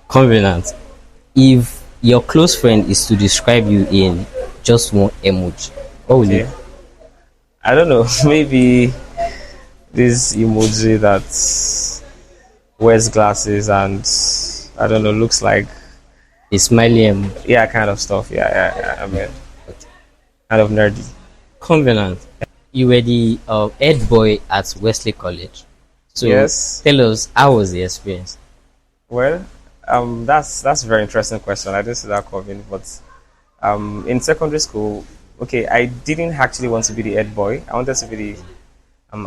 Covenant. If your close friend is to describe you in just one emoji, what will it Okay. I don't know. Maybe this emoji that wears glasses and I don't know, looks like be? A smiley emoji. yeah, kind of stuff. Yeah. I mean, kind of nerdy. Covenant. You were the head boy at Wesley College. So Yes. tell us, how was the experience? Well, that's a very interesting question. I didn't see that coming, but in secondary school, okay, I didn't actually want to be the head boy. I wanted to be the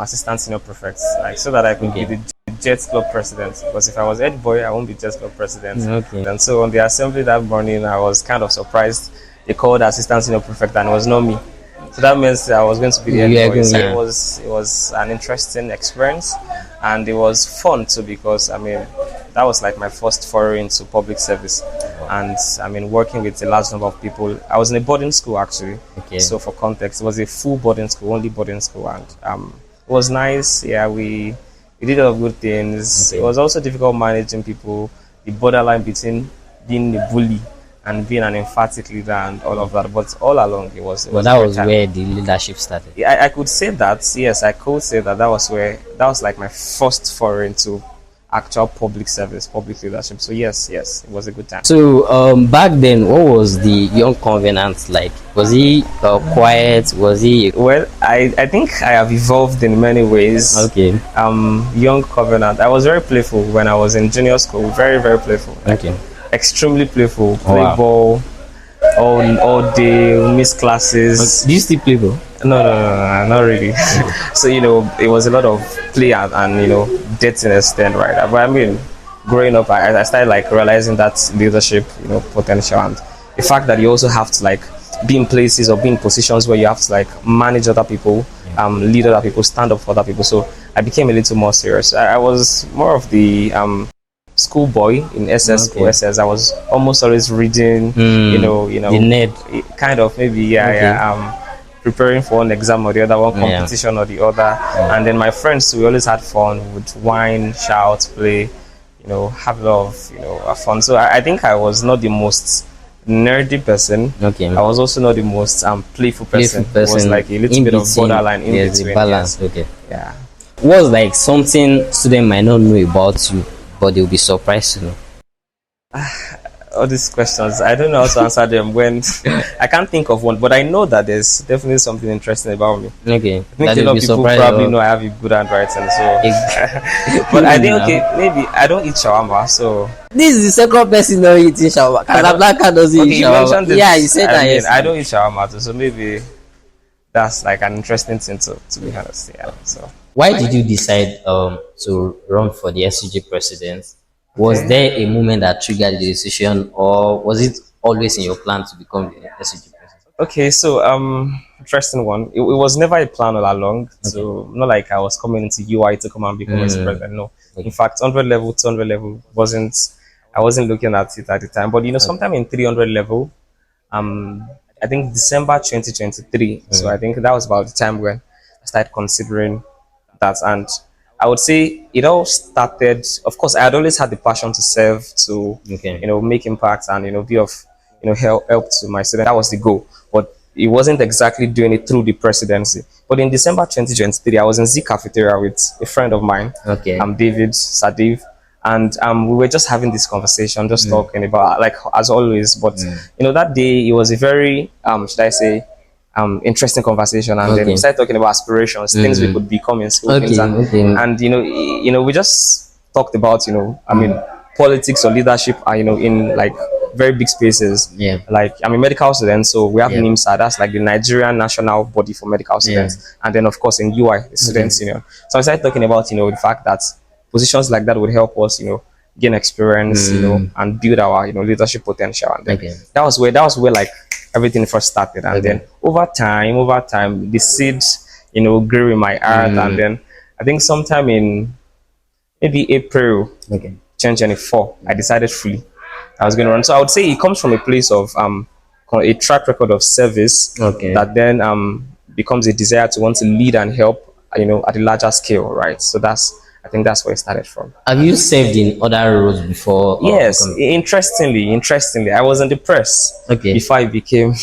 assistant senior prefect, like so that I could be Okay. the Jets club president. Because if I was head boy, I won't be Jets club president. Okay. And so on the assembly that morning, I was kind of surprised. They called assistant senior prefect, and it was not me. So that means I was going to be the head You are boy. going, So yeah. it was an interesting experience, and it was fun too because I mean that was like my first foray into public service, and I mean working with a large number of people. I was in a boarding school actually. Okay. So for context, it was a full boarding school, only boarding school, and it was nice. Yeah, we did a lot of good things. It Okay. was also difficult managing people, the borderline between being a bully and being an emphatic leader and all of that. But all along, it But was a that great was time. where the leadership started. Yeah, I could say that. Yes, I could say that. That was like my first foray into actual public service, public leadership. So yes, it was a good time. So back then, what was the young Covenant like? Was he quiet? Was he Well, I think I have evolved in many ways. okay? Young Covenant. I was very playful when I was in junior school. Very playful. Okay. Extremely playful. Oh, Play wow. ball all day. Miss classes. Do you still play ball? No, not really. So it was a lot of play and dirtiness then, right? But I mean, growing up, I started like realizing that leadership, potential, and the fact that you also have to like be in places or be in positions where you have to like manage other people, lead other people, stand up for other people. So I became a little more serious. I was more of the school boy in SS school. Okay. SS, I was almost always reading, The nerd. kind of maybe preparing for one exam or the other, one Yeah. competition or the other. And then my friends, we always had fun, would whine, shout, play, have a lot of have fun. So I think I was not the most nerdy person. Okay. I was also not the most playful person. Playful It was person. like a little in bit of between. borderline in Yes, the between. balance. Yes. Okay. Yeah. What's like something student might not know about you, but they'll be surprised to know? All these questions, I don't know how to answer them when I can't think of one, but I know that there's definitely something interesting about me. Okay. I think That a they'll lot be of people surprised probably of- know I have a good handwriting, so. Ex- But I think okay, maybe I don't eat shawarma, so This is the second person not eating shawarma. Casablanca doesn't okay, eat you shawarma. mentioned this. Yeah, you said that. I mean, Yes. I don't eat shawarma, too, so maybe that's like an interesting thing to be honest. Yeah. So Why did you decide to run for the SCG president? Was Okay. there a moment that triggered the decision, or was it always in your plan to become the SCG president? okay, so interesting one. It was never a plan all along. So not like I was coming into UI to come and become a president. No, in fact, 100 level, 200 level wasn't. I wasn't looking at it at the time. But sometime in 300 level, I think December 2023. So I think that was about the time when I started considering that. And I would say it all started, of course, I had always had the passion to serve, to, Okay. make impact and, be of, help to my students. That was the goal. But it wasn't exactly doing it through the presidency. But in December 2023, I was in Z Cafeteria with a friend of mine, Okay. David Sadiv, and we were just having this conversation, just talking about like as always. But that day it was a very should I say interesting conversation, and then Okay. we started talking about aspirations, things we could become in school, Okay, things, and okay. we just talked about I mean politics or leadership, in like very big spaces. Yeah. Like I'm a medical student, so we have Yeah. NIMSA, that's like the Nigerian national body for medical students, and then of course in UI, the students union. So I started talking about the fact that positions like that would help us, gain experience, and build our leadership potential. And then Okay. that was where like everything first started. And then over time, the seeds, grew in my heart. And then I think sometime in maybe April Okay. 2024, I decided fully I was going to run. So I would say it comes from a place of a track record of service Okay. that then becomes a desire to want to lead and help, at a larger scale, right? So I think that's where it started from. Have you served in other roles before Yes, becoming? interestingly, I was in the press Okay. before I became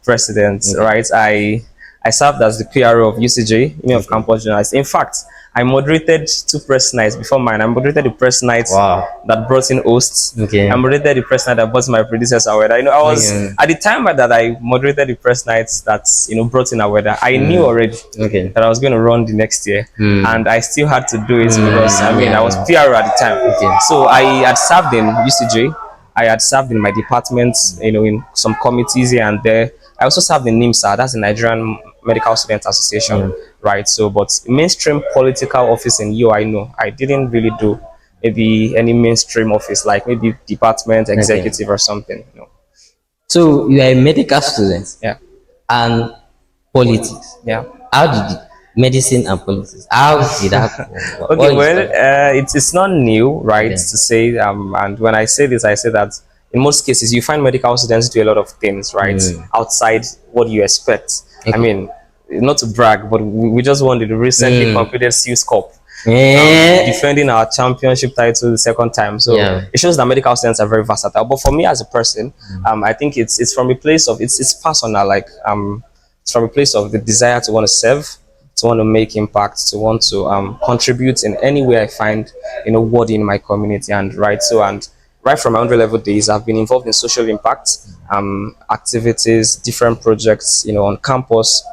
president, Okay. right? I served as the PRO of UCJ, Union of Okay. Campus Journalists. In fact, I moderated two press nights before mine. I moderated the press night Wow. that brought in hosts. I Okay. moderated the press night that brought my predecessor Aweda. I was Okay. at the time that I moderated the press nights that brought in Aweda. I knew already Okay. that I was going to run the next year, and I still had to do it because I was Yeah. PRO at the time. Okay. So I had served in UCJ. I had served in my department, in some committees here and there. I also served in NIMSA, that's the Nigerian Medical Students Association, Yeah. right? So, but mainstream political office in UI, no, I didn't really do maybe any mainstream office, like maybe department Okay. executive or something. No. So you are a medical student Yeah, and politics. yeah. How did medicine and politics? How did that work? Okay, What is well, that? it's not new, right, Okay. to say, and when I say this, I say that in most cases, you find medical students do a lot of things, right, outside what you expect. I Okay. mean, not to brag, but we just won the recently completed Seals Cup, Eh, defending our championship title the second time. So yeah. it shows that medical students are very versatile. But for me as a person, I think it's from a place of it's personal, like it's from a place of the desire to want to serve, to want to make impact, to want to contribute in any way I find worthy in my community. And right from my level days, I've been involved in social impact activities, different projects, on campus,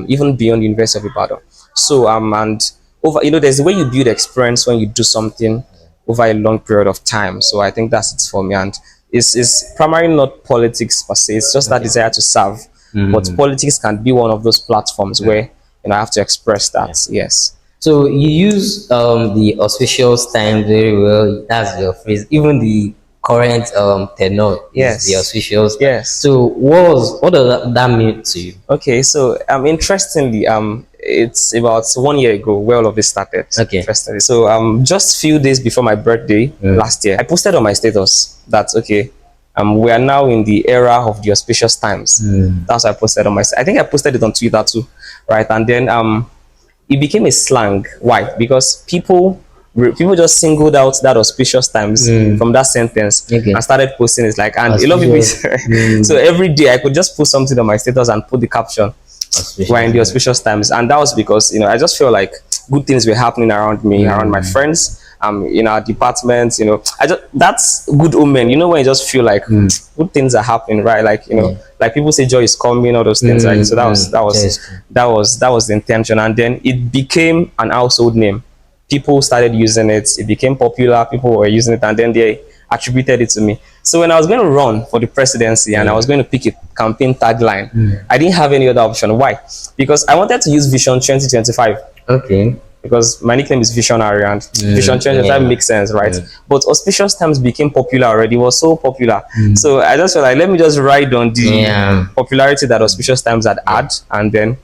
even beyond the University of Ibadan. So and over, there's a way you build experience when you do something over a long period of time. So I think that's it for me. And it's primarily not politics per se, it's just that desire to serve. But politics can be one of those platforms where I have to express that. Yes. So you use the auspicious time very well. That's your phrase. Even the current tenor is the Yes. auspicious. Yes. So what does that mean to you? Okay, so interestingly, it's about 1 year ago where all of this started. Okay. Interestingly, so just few days before my birthday last year, I posted on my status that okay, we are now in the era of the auspicious times. That's what I posted on my. I think I posted it on Twitter too, right? And then it became a slang. Why? Because people just singled out that auspicious times from that sentence Okay. and started posting it, like, and a lot of Auspicious. people so every day I could just put something on my status and put the caption, Auspicious. we're in the auspicious times. And that was because I just feel like good things were happening around me, around my friends, in our department. That's good omen. When you just feel like good things are happening, right? Like like people say joy is coming, all those things. Like, so that was the intention. And then it became an household name. People started using it, it became popular, people were using it, and then they attributed it to me. So when I was going to run for the presidency and I was going to pick a campaign tagline, I didn't have any other option. Why? Because I wanted to use Vision 2025, Okay. because my nickname is Visionary, and Vision 2025 makes sense, right? But auspicious times became popular already. It was so popular. So I just felt like, let me just ride on the popularity that auspicious times had, and then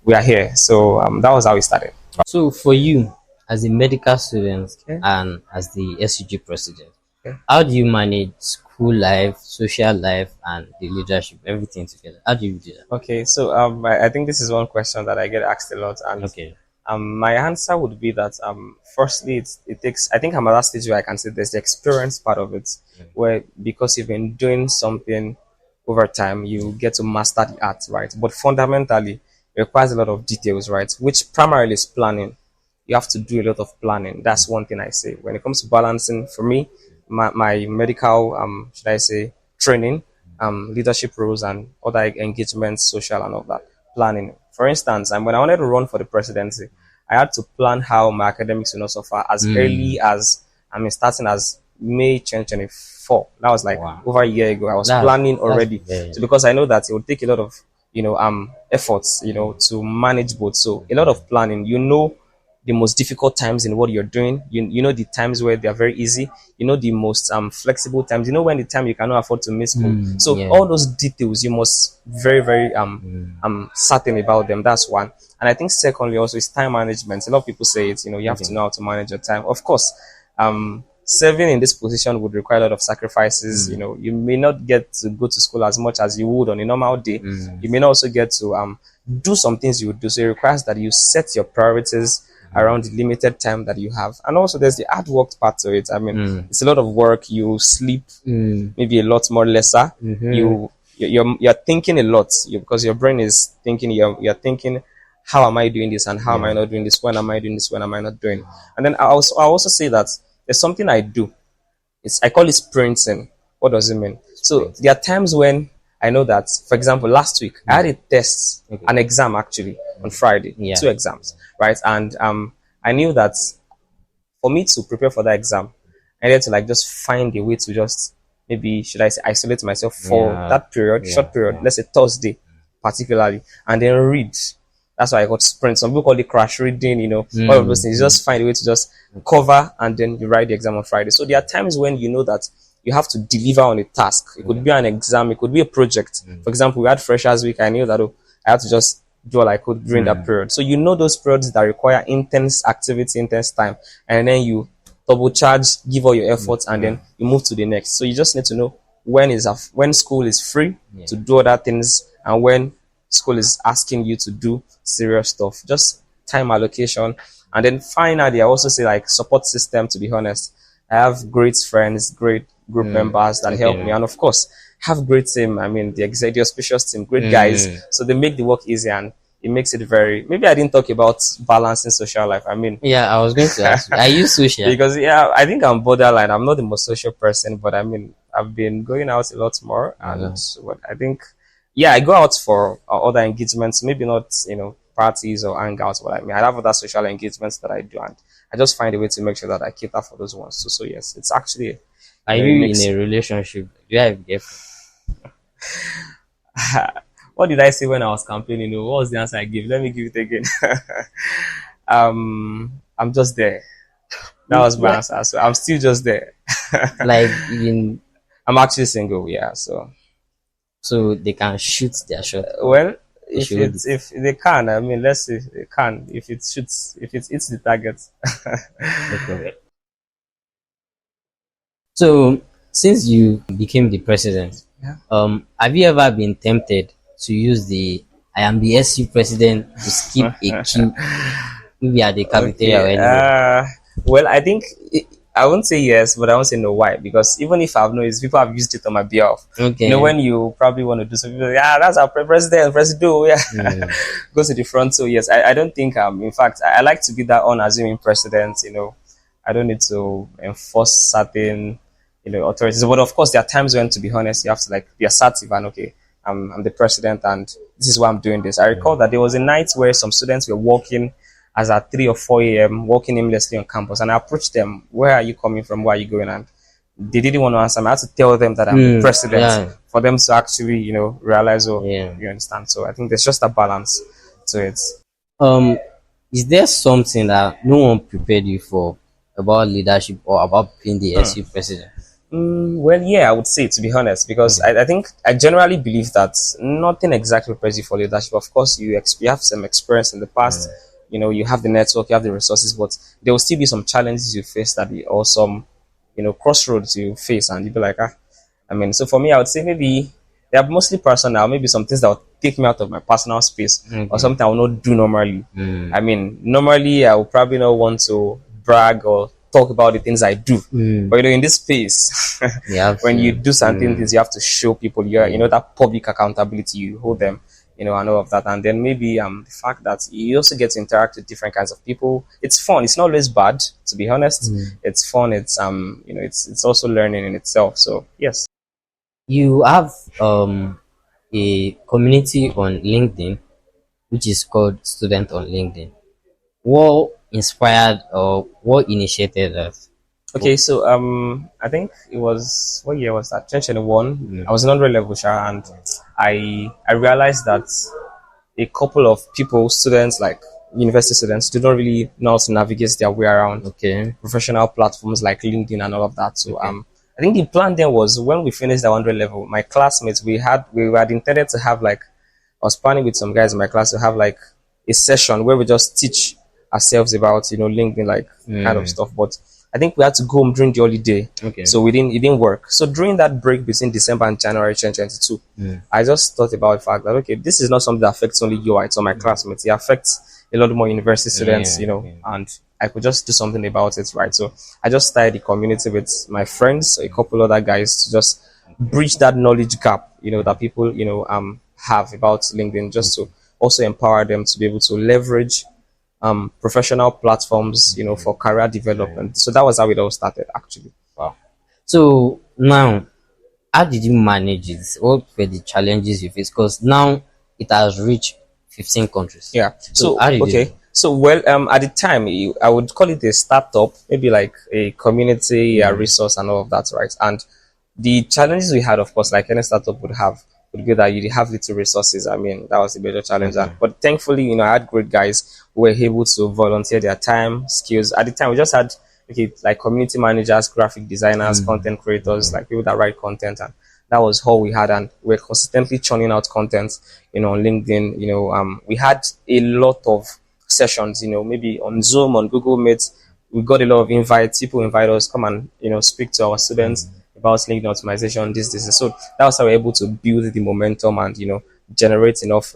we are here. So that was how it started. So for you, as a medical student Okay. and as the SUG president, Okay. how do you manage school life, social life, and the leadership, everything together? How do you do that? Okay, so I think this is one question that I get asked a lot, and Okay. my answer would be that firstly, it takes. I think I'm at that stage where I can say there's the experience part of it, where because you've been doing something over time, you get to master the art, right? But fundamentally, it requires a lot of details, right? Which primarily is planning. You have to do a lot of planning. That's one thing I say when it comes to balancing. For me, my medical should I say training, leadership roles, and other engagements, social and all that planning. For instance, and when I wanted to run for the presidency, I had to plan how my academics will not suffer as early as starting as May 2024. That was like Wow. over a year ago. I was That's- planning that's already. very- So because I know that it will take a lot of efforts, to manage both. So a lot of planning. The most difficult times in what you're doing. You know the times where they are very easy. You know the most flexible times. You know when the time you cannot afford to miss school. So yeah. all those details you must very very certain about them. That's one. And I think secondly also is time management. A lot of people say it. You have to know how to manage your time. Of course, serving in this position would require a lot of sacrifices. You may not get to go to school as much as you would on a normal day. You may not also get to do some things you would do. So it requires that you set your priorities around the limited time that you have. And also there's the hard work part to it. I mean, Mm. it's a lot of work. You sleep Mm. maybe a lot more lesser. Mm-hmm. You're thinking a lot because your brain is thinking. You're thinking, how am I doing this and how am I Yeah. not doing this? When am I doing this? When am I not doing? And then I also say that there's something I do. I call it sprinting. What does it mean? So Sprint. there are times when I know that, for example, last week I had a test, Okay. an exam actually on Friday, Yeah. two exams, right? And I knew that for me to prepare for that exam, I needed to like just find a way to just maybe should I say isolate myself for Yeah. that period, Yeah. short period, Yeah. let's say Thursday, particularly, and then read. That's why I got sprint. Some people call it crash reading, all of those things. You just find a way to just cover and then you write the exam on Friday. So there are times when you know that you have to deliver on a task. It could be an exam, it could be a project. For example, we had Freshers Week. I knew that I had to just do all I could during that period. So you know those periods that require intense activity, intense time, and then you double charge, give all your efforts, and then you move to the next. So you just need to know when school is free to do other things and when school is asking you to do serious stuff. Just time allocation. And then finally, I also say like support system, to be honest. I have great friends, great group members that help me. Okay. And of course, have great team. I mean, the executive auspicious team, great guys. So they make the work easy and it makes it very, maybe I didn't talk about balancing social life. I mean, Yeah, I was going to ask you. Are you social? because yeah, I think I'm borderline. I'm not the most social person, but I mean, I've been going out a lot more, and what I think, yeah, I go out for other engagements, maybe not parties or hangouts, but I mean, I have other social engagements that I do, and I just find a way to make sure that I cater for those ones. So yes, it's actually Are a you in mix. a relationship? Do you have a girlfriend? What did I say when I was campaigning? What was the answer I gave? Let me give it again. I'm just there. That was my What? answer. So I'm still just there. Like in I'm actually single, yeah. So so they can shoot their shot. well, They if should. if they can, I mean, let's see, if they can. If it shoots, if it hits the target. No problem. So since you became the president, Yeah. have you ever been tempted to use the "I am the SU president" to skip a queue, maybe at the cafeteria or Okay. anywhere? Well, I think I won't say yes, but I won't say no. Why? Because even if I've noticed, people have used it on my behalf. Okay. When you probably want to do something, yeah, that's our president, yeah, go to the front. So yes, I don't think in fact, I like to be that unassuming president. I don't need to enforce certain authorities. But of course, there are times when, to be honest, you have to like be assertive and okay, I'm the president and this is why I'm doing this. I recall that there was a night where some students were walking as at 3 or 4 a.m., walking aimlessly on campus. And I approached them, where are you coming from? Where are you going? And they didn't want to answer me. I had to tell them that I'm the president Yeah. for them to actually, realize, oh, Yeah. you understand. So I think there's just a balance to it. Um, is there something that no one prepared you for about leadership or about being the SU president? Well, yeah, I would say, to be honest, because I think I generally believe that nothing exactly prepares you for leadership. Of course, you have some experience in the past, you have the network, you have the resources, but there will still be some challenges you face or some, crossroads you face, and you'll be like, I mean, so for me, I would say maybe they are mostly personal, maybe some things that will take me out of my personal space or something I will not do normally. I mean, normally I would probably not want to brag or talk about the things I do. But in this space, You have when you to. do certain things, you have to show people that public accountability, you hold them, and all of that. And then maybe the fact that you also get to interact with different kinds of people. It's fun. It's not always bad, to be honest. It's fun. It's it's also learning in itself. So yes. You have a community on LinkedIn which is called Student on LinkedIn. What inspired or what initiated that? Okay, so I think it was, what year was that? 2021. I was in 100 level, Sha, and I realized that a couple of people, students like university students, do not really know how to navigate their way around Okay. professional platforms like LinkedIn and all of that. So I think the plan then was when we finished the 100 level, my classmates we had intended to have like I was planning with some guys in my class to have like a session where we just teach ourselves about LinkedIn like kind of stuff. But I think we had to go home during the holiday, Okay. so it didn't work. So during that break between December and January 2022, I just thought about the fact that okay, this is not something that affects only you, it's on my classmates. It affects a lot more university students, Yeah, yeah. and I could just do something about it, right? So I just started the community with my friends, a couple other guys, to just Okay. bridge that knowledge gap, that people, have about LinkedIn, just to also empower them to be able to leverage professional platforms, Okay. for career Very development. So that was how it all started, actually. wow. So now, how did you manage it? What were the challenges you faced? Because now it has reached 15 countries. Yeah. So So how did you okay. do? So well, at the time, I would call it a startup, maybe like a community, a Mm, resource, and all of that, right? And the challenges we had, of course, like any startup would have, would be that you have little resources. I mean, that was the major challenge. And okay. but thankfully, I had great guys who were able to volunteer their time, skills. At the time, we just had okay, like community managers, graphic designers, Mm, content creators, okay. like people that write content, and that was all we had. And we're consistently churning out content, on LinkedIn. We had a lot of sessions, maybe on Zoom, on Google Meet. We got a lot of invites. People invite us, come and speak to our students about LinkedIn optimization, this. So that was how we're able to build the momentum and generate enough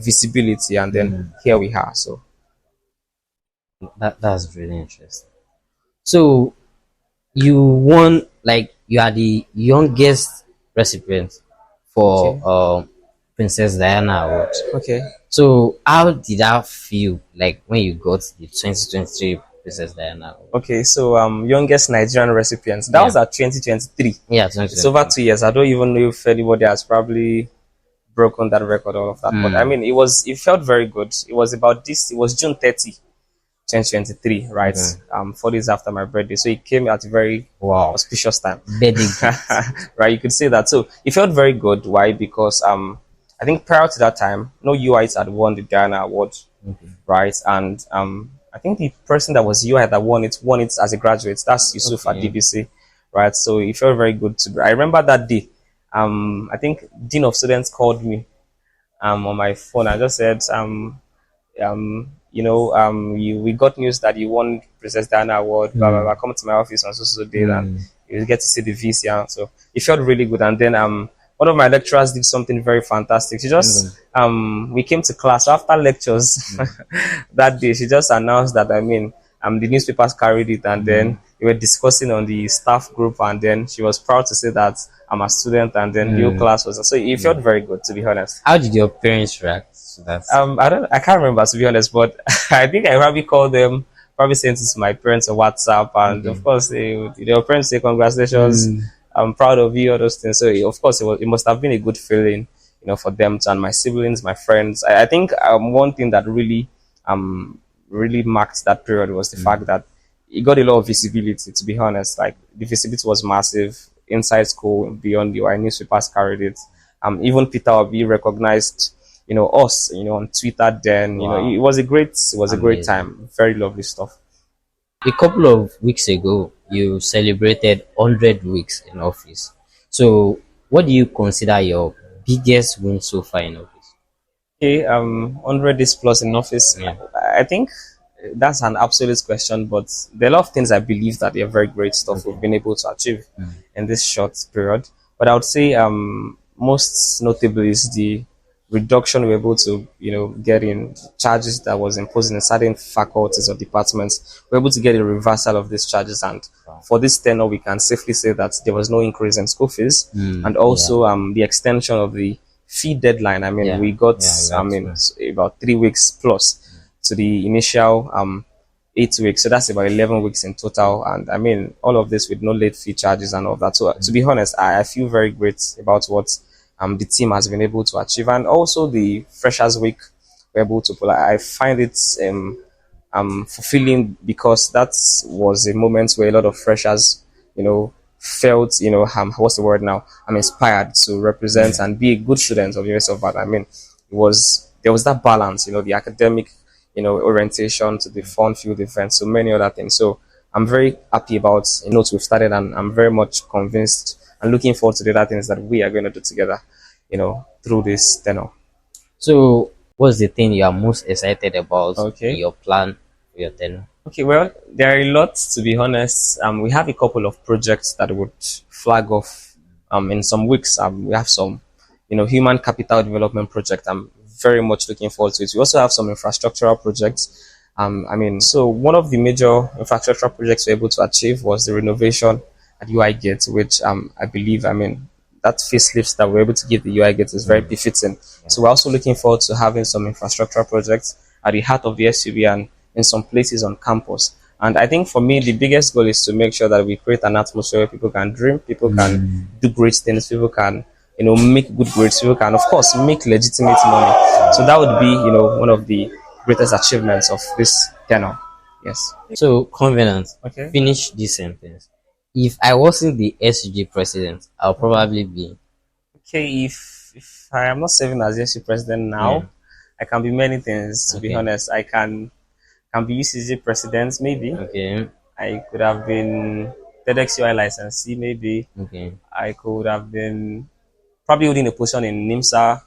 visibility, and then Mm, here we are. So that's really interesting. So you won, like you are the youngest recipient for okay, Princess Diana Award. okay, So how did that feel like when you got the 2023 Princess Diana Award? okay. So youngest Nigerian recipients. That Yeah, was at 2023. yeah, It's over 2023. 2 years. I don't even know if anybody has probably broken that record, all of that. But I Mm, mean, it felt very good. It was about this. It was June 30, 2023, right? okay. 4 days after my birthday. So it came at a very Wow. auspicious time. Birthday gift. Right? You could say that. So it felt very good. Why? Because I think prior to that time, no UIs had won the Diana Award, Okay. right? And I think the person that was UI that won it as a graduate. That's Yusuf at Okay. DBC, right? So it felt very good to. I remember that day. I think Dean of Students called me on my phone. I just said, we got news that you won Princess Diana Award, blah, blah, Mm, blah. Come to my office on so date, and mm, you get to see the VC. And so it felt really good. And then one of my lecturers did something very fantastic. She just mm, we came to class after lectures that day. She just announced that, the newspapers carried it, and then mm, we were discussing on the staff group, and then she was proud to say that I'm a student, and then the whole mm. class was. So it felt very good, to be honest. How did your parents react to that? I can't remember, to be honest, but I think I probably called them, probably sent it to my parents on WhatsApp, and Okay. of course their parents say congratulations, Mm, I'm proud of you, all those things. So of course it must have been a good feeling, for them to, and my siblings, my friends. I think one thing that um really marked that period was the fact that it got a lot of visibility. To be honest, like the visibility was massive inside school, beyond the newspapers carried it. Even Peter Obi recognized us on Twitter. Then wow. it was a great Amazing. time, very lovely stuff. A couple of weeks ago, you celebrated 100 weeks in office. So, what do you consider your biggest win so far in office? Okay, 100 days plus in office. Yeah. I think that's an absolute question, but there are a lot of things I believe that they're very great stuff Okay. we've been able to achieve in this short period. But I would say most notably is the reduction we're able to get in charges that was imposed in certain faculties or departments. We're able to get a reversal of these charges, and Wow. for this tenor, we can safely say that there was no increase in school fees, and Yeah. also the extension of the fee deadline. I mean, Yeah. we got, Yeah. That's true. about 3 weeks plus to the initial 8 weeks. So that's about 11 weeks in total. And I mean, all of this with no late fee charges and all of that. So to be honest, I feel very great about what the team has been able to achieve. And also the Freshers Week we're able to pull. I find it fulfilling, because that was a moment where a lot of freshers, felt, what's the word now? I'm inspired to represent and be a good student of the University of Ibadan. I mean, there was that balance, the academic, orientation to the fun field events, so many other things. So I'm very happy about notes we've started, and I'm very much convinced and looking forward to the other things that we are going to do together, through this tenor. So, what's the thing you are most excited about in Okay. your plan for your tenure? Okay, well, there are a lot, to be honest. We have a couple of projects that would flag off in some weeks. We have some, human capital development project I'm very much looking forward to it. We also have some infrastructural projects. So one of the major infrastructural projects we were able to achieve was the renovation at UI Gate, which I believe, that facelift that we're able to give the UI Gate is very befitting. So we're also looking forward to having some infrastructural projects at the heart of the SUV and in some places on campus. And I think for me, the biggest goal is to make sure that we create an atmosphere where people can dream, people can do great things, people can, make good grades, people can, of course, make legitimate money. So that would be, one of the greatest achievements of this tenor. Yes. So, Covenant, Okay. finish this sentence. If I wasn't the SUG president, I'll probably be. Okay, if I am not serving as SU president Yeah. now, I can be many things. To be Okay. honest, I can be UCG president, maybe. Okay. I could have been TEDx UI licensee, maybe. Okay. I could have been probably holding a position in NIMSA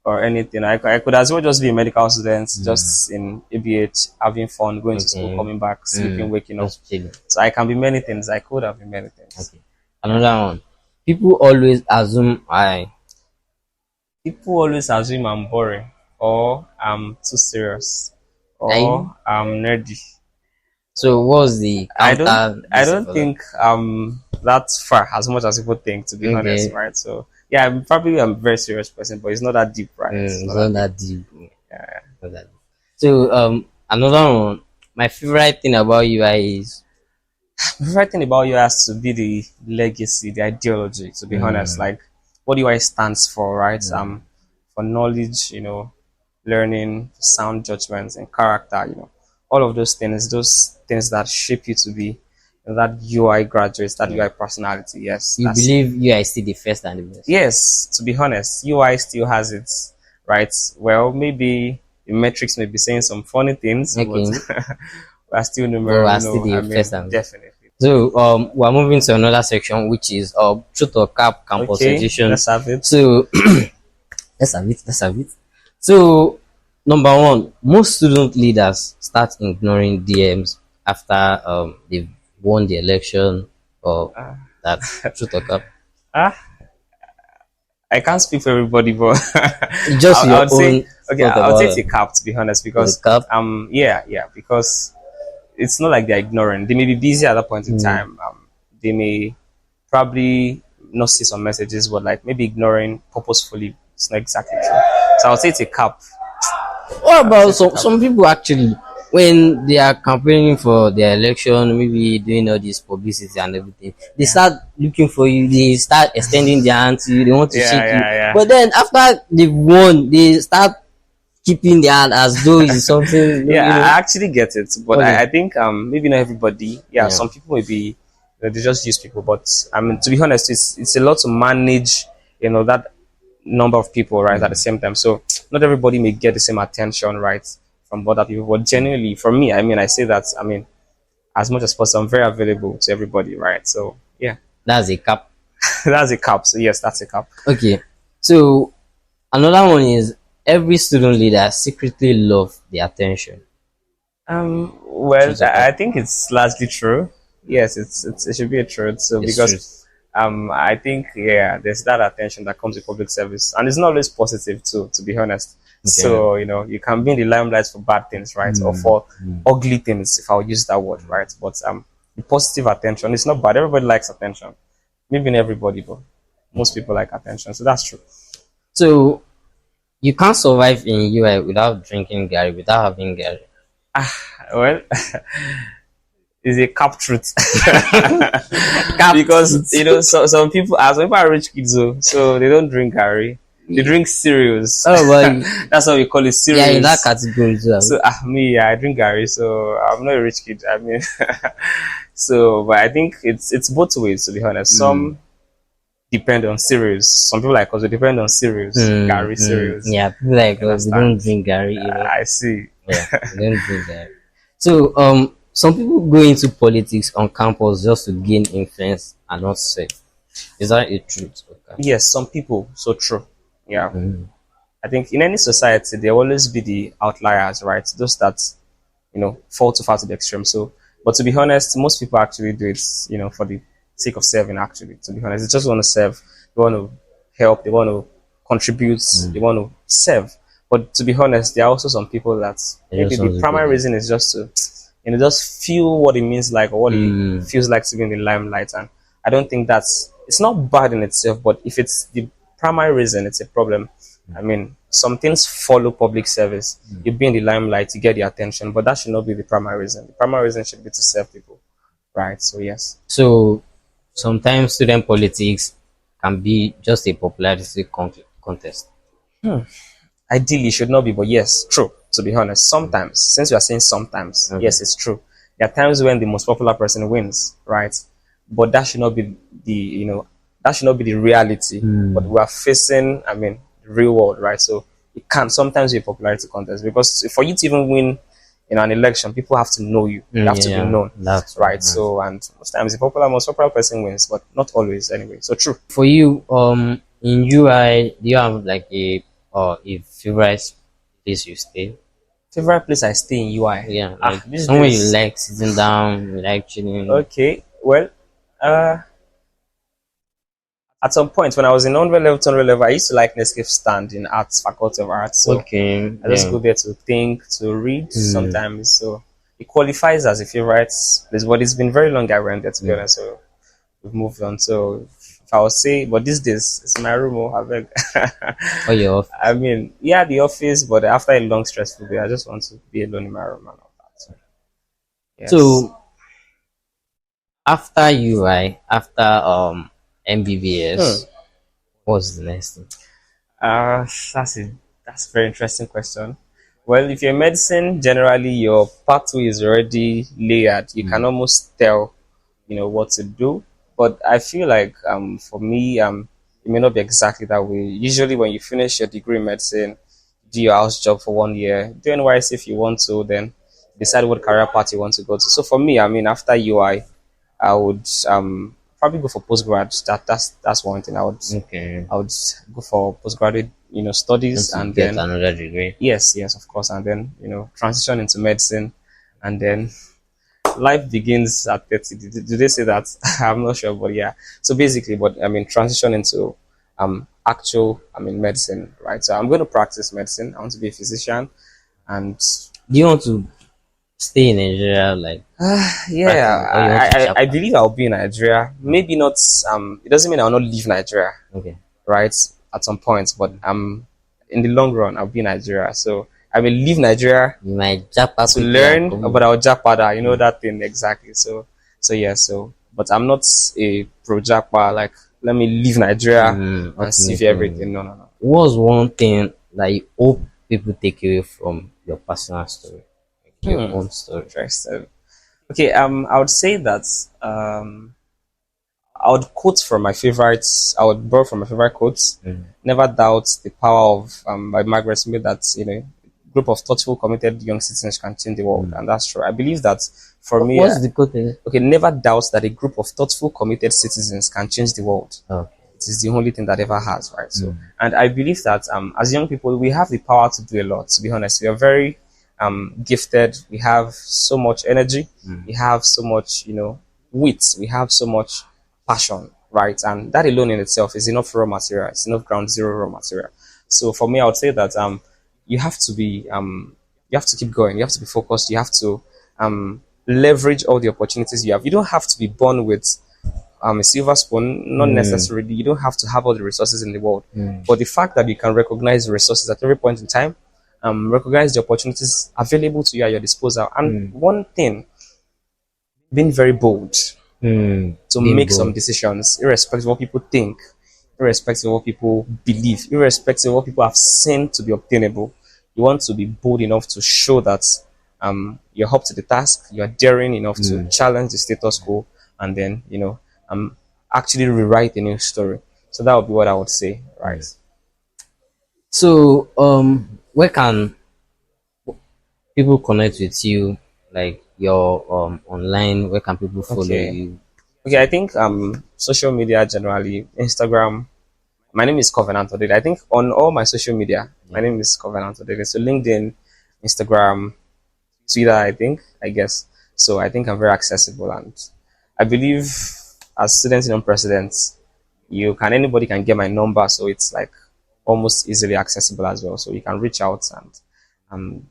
or anything. I could as well just be a medical student, just in ABH, having fun, going to school, Okay. coming back, sleeping, waking up. Just chilling. So I can be many things. I could have been many things. Okay. Another one. People always assume I. People always assume I'm boring or I'm too serious I. or I'm nerdy. So, what's the I don't counter? I This don't for that? think that's far as much as people think, to be honest, Okay. right? So yeah, I'm a very serious person, but it's not that deep, right? It's It's not not that deep. that deep. Yeah. Not that deep. So, another one. My favorite thing about UI is. The favorite thing about you has to be the legacy, the ideology, to be honest. Like what UI stands for, right? For knowledge, learning, sound judgments, and character, all of those things that shape you to be that UI graduate, that UI personality. Yes, You that's believe UI is still the first and the best. yes. To be honest, UI still has its right. Well, maybe the metrics may be saying some funny things, but Okay. we're still But numero we're uno. still the first and best. Definitely. So we're moving to another section, which is truth or cap campus Okay, edition. let's have it. So let's have it. Let's have it. So number one, most student leaders start ignoring DMs after they've won the election or that truth or cap. Ah, I can't speak for everybody, but Just I your would say own okay. thought I'll about take it. a cap, to be honest, The because cap. yeah, because it's not like they're ignorant. They may be busy at that point in time. They may probably not see some messages, but like maybe ignoring purposefully. It's not exactly true. So I'll say it's a cap. What about some people actually when they are campaigning for their election, maybe doing all this publicity and everything, they start looking for you, they start extending their hand to you, they want to Yeah, shake you. yeah, yeah. But then after they've won, they start keeping their hand as though it's something Yeah, I actually get it, but Okay. I think maybe not everybody. Yeah, Yeah. some people may be they just use people, but I mean to be honest, it's a lot to manage. That number of people right at the same time. So not everybody may get the same attention right from other people. But genuinely, for me, I say that as much as possible, I'm very available to everybody, right? So yeah, That's a cap. that's a cap. So yes, that's a cap. Okay. So another one is every student leader secretly love the attention. Well, Truth or cap? I think it's largely true. Yes, it should be a truth. So It's because truth. I think yeah, there's that attention that comes with public service, and it's not always positive too, to be honest. So you can be in the limelight for bad things, right, or for ugly things, if I'll use that word, right. But the positive attention is not bad. Everybody likes attention. Maybe not everybody, but most people like attention. So that's true. So you can't survive in UI without drinking Gary, without having Gary. Well, is a cap truth. Because some people are rich kids, so they don't drink Gary. They drink cereals. Oh well, That's what we call it, cereals. yeah, in that category too. So me, I drink Gary, so I'm not a rich kid. So but I think it's both ways, to be honest. Some depend on cereals. Some people like us, they depend on cereals, Gary cereals. Yeah, people like us, they understand? don't drink Gary. I see. Yeah, they don't drink Gary. So some people go into politics on campus just to gain influence and not serve. Is that a truth? Okay. Yes, some people, so true. Yeah. I think in any society there will always be the outliers, right? Those that fall too far to the extreme. So, but to be honest, most people actually do it, for the sake of serving. Actually, to be honest, they just want to serve. They want to help. They want to contribute. They want to serve. But to be honest, there are also some people that I maybe just the want to go primary there. reason is just to, just feel what it means like, or what it Mm, feels like to be in the limelight. And I don't think it's not bad in itself, but if it's the primary reason, it's a problem. I mean, some things follow public service. You be in the limelight, you get the attention, but that should not be the primary reason. The primary reason should be to serve people, right? So yes. so sometimes student politics can be just a popularity contest. Ideally, it should not be, but yes, true. To be honest, sometimes, since you are saying sometimes, Okay. yes, it's true. There are times when the most popular person wins, right? But that should not be that should not be the reality. But Mm, we are facing, I mean, the real world, right? So it can sometimes be a popularity contest because for you to even win in an election, people have to know you. You have to be yeah, known, that's true. right? So and most times the most popular person wins, but not always anyway. So true. For you, in UI, do you have like a favorite place you stay? Favorite place I stay in UI. Yeah, like Ah, these somewhere you days. like sitting down, you like chilling. Okay, well, uh, at some point when I was in 100 level, 200 level, I used to like Nescafe stand in arts, faculty of arts. So Okay, I just yeah. go there to think, to read Mm, sometimes. So it qualifies as a favorite place, but it's been very long I went there to be mm. honest. So we've moved on. So if I would say, but these days it's my room. Oh, I beg. Or your I office. mean, yeah, the office, but after a long stressful day, I just want to be alone in my room and all that. So yes. So after UI, after Hmm. MBBS, what's the next thing? Uh, that's a that's a very interesting question. Well, if you're in medicine, generally your pathway is already layered. You can Mm, almost tell, what to do. But I feel like for me it may not be exactly that way. Usually, when you finish your degree in medicine, do your house job for 1 year, do NYC if you want to, then decide what career path you want to go to. So for me, I mean, after I would probably go for postgrad. That's one thing. okay. I would go for postgraduate, Want studies, to and get then another degree? yes, of course, and then transition into medicine, and then life begins at 30. Do they say that? I'm not sure, but yeah. So basically, but I mean, transition into actual, I mean, medicine, right? So I'm going to practice medicine. I want to be a physician, and Do you want to stay in Nigeria, like yeah, practice, or you want to I chapter? believe I'll be in Nigeria. Maybe not. It doesn't mean I'll not leave Nigeria, Okay. right? At some point, but in the long run, I'll be in Nigeria. So I will leave Nigeria You might japa to quickly and learn, come but in. I'll Japada, that thing exactly. So yeah, but I'm not a pro Japa, like let me leave Nigeria and see Ultimately, everything. No, no, no. what's one thing that you hope people take away from your personal story, like your Hmm, own story? interesting. Okay, I would say that I would quote from my favorites. I would borrow from my favorite quotes. Mm. Never doubt the power of by Margaret Smith that group of thoughtful, committed young citizens can change the world, and that's true. I believe that for me, What's the quote again? okay, never doubt that a group of thoughtful, committed citizens can change the world. Okay. It is the only thing that ever has, right? So, and I believe that as young people, we have the power to do a lot. To be honest, we are very gifted. We have so much energy. We have so much, wit. We have so much passion, right? And that alone in itself is enough raw material. It's enough ground zero raw material. So for me, I would say that you have to be you have to keep going. You have to be focused. You have to leverage all the opportunities you have. You don't have to be born with a silver spoon, not Mm. necessarily. You don't have to have all the resources in the world, but the fact that you can recognize the resources at every point in time, recognize the opportunities available to you at your disposal, and Mm. one thing, being very bold to Being make some bold. decisions, irrespective of what people think, irrespective of what people believe, irrespective of what people have seen to be obtainable. You want to be bold enough to show that you're up to the task, you're daring enough to challenge the status quo, and then actually rewrite a new story. So that would be what I would say, right? So, where can people connect with you? Like your online, where can people follow Okay. you? Okay, I think social media generally, Instagram. My name is Covenant Odede. I think on all my social media, my Yeah. name is Covenant Odede. So LinkedIn, Instagram, Twitter, I guess. So I think I'm very accessible, and I believe as students in presidents, anybody can get my number. So it's like almost easily accessible as well. So you can reach out and um,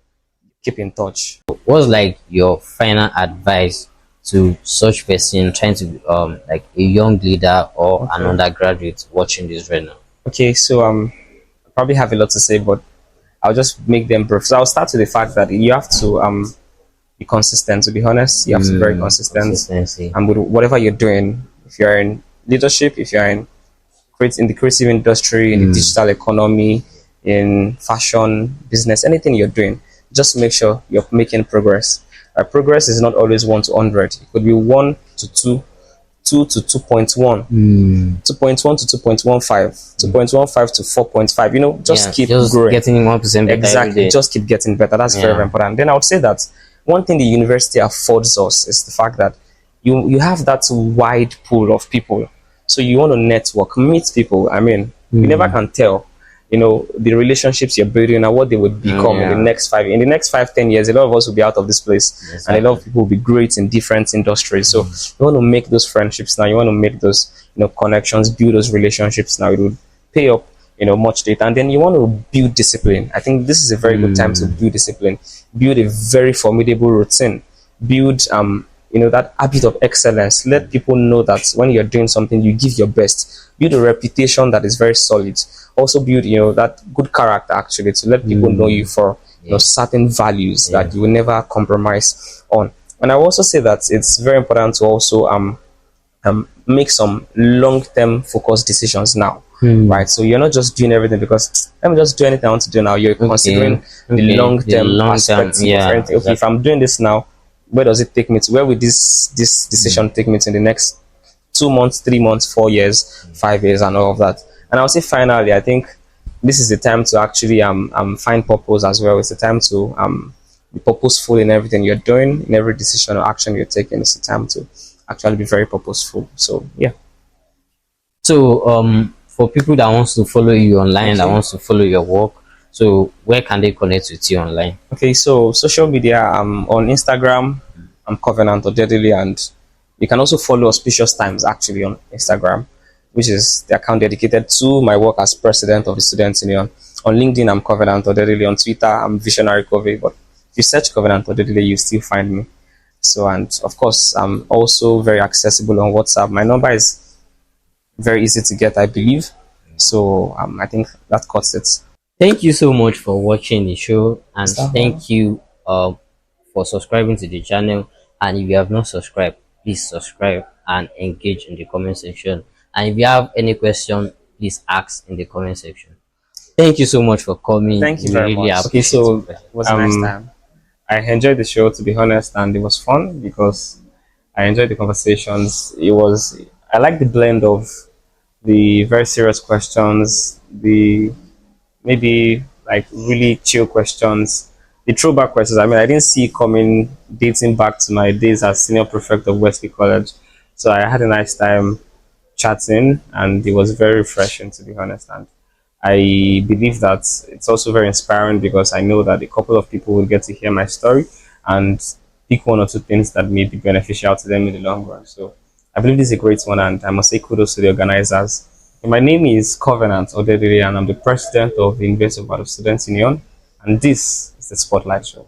keep in touch. What's like your final advice to such person trying to be like a young leader or an Okay. undergraduate watching this right now? Okay. So I probably have a lot to say, but I'll just make them brief. So I'll start with the fact that you have to be consistent. To be honest, you have to be very consistent Consistency. and with whatever you're doing. If you're in leadership, if you're in the creative industry, in the digital economy, in fashion, business, anything you're doing, just make sure you're making progress. Progress is not always 1 to 100. It could be 1 to 2, 2 to 2.1, 2.1 to 2.15, 2.15 to 4.5. Yeah, Just keep just growing. getting 1% better every Exactly. day. Just keep getting better. That's very, very Yeah. important. Then I would say that one thing the university affords us is the fact that you have that wide pool of people. So you want to network, meet people. I mean, you never can tell, the relationships you're building and what they would become in the Yeah. next 5, 10 years. A lot of us will be out of this place, and a lot Exactly. of people will be great in different industries. So you want to make those friendships now. You want to make those, connections, build those relationships now. It will pay up, much later. And then you want to build discipline. I think this is a very good time to build discipline, build a very formidable routine, build that habit of excellence. Let people know that when you're doing something, you give your best. Build a reputation that is very solid. Also build, that good character actually, to let people know you for certain values that you will never compromise on. And I will also say that it's very important to also make some long-term focused decisions now, right? So you're not just doing everything because let me just do anything I want to do now. You're considering the Okay. The long-term long term. perspective of Yeah. anything. Okay, if Exactly. I'm doing this now, where does it take me to? Where will this decision take me to in the next 2 months, 3 months, 4 years, 5 years, and all of that? And I'll say finally, I think this is the time to actually find purpose as well. It's the time to be purposeful in everything you're doing, in every decision or action you're taking. It's the time to actually be very purposeful. So yeah. So for people that wants to follow you online, that Okay. wants to follow your work, so where can they connect with you online? Okay, so social media, on Instagram, I'm Covenant Odedili, and you can also follow Auspicious Times actually on Instagram, which is the account dedicated to my work as president of the Students Union. On LinkedIn, I'm Covenant Odedili. On Twitter, I'm Visionary Cove. But if you search Covenant Odedili, you still find me. So, and of course, I'm also very accessible on WhatsApp. My number is very easy to get, I believe. So, I think that cuts it. Thank you so much for watching the show, and Mr. thank you for subscribing to the channel. And if you have not subscribed, please subscribe and engage in the comment section. And if you have any question, please ask in the comment section. Thank you so much for coming. Thank you We very really much. Okay, appreciate your so it presence. was a nice time. I enjoyed the show, to be honest, and it was fun because I enjoyed the conversations. I like the blend of the very serious questions, the maybe like really chill questions, the throwback questions. I mean, I didn't see it coming dating back to my days as senior prefect of Wesley College. So I had a nice time chatting, and it was very refreshing, to be honest. And I believe that it's also very inspiring because I know that a couple of people will get to hear my story and pick 1 or 2 things that may be beneficial to them in the long run. So I believe this is a great one, and I must say kudos to the organizers. My name is Covenant Odediri, and I'm the president of the University of Students Union, and this is the Spotlight Show.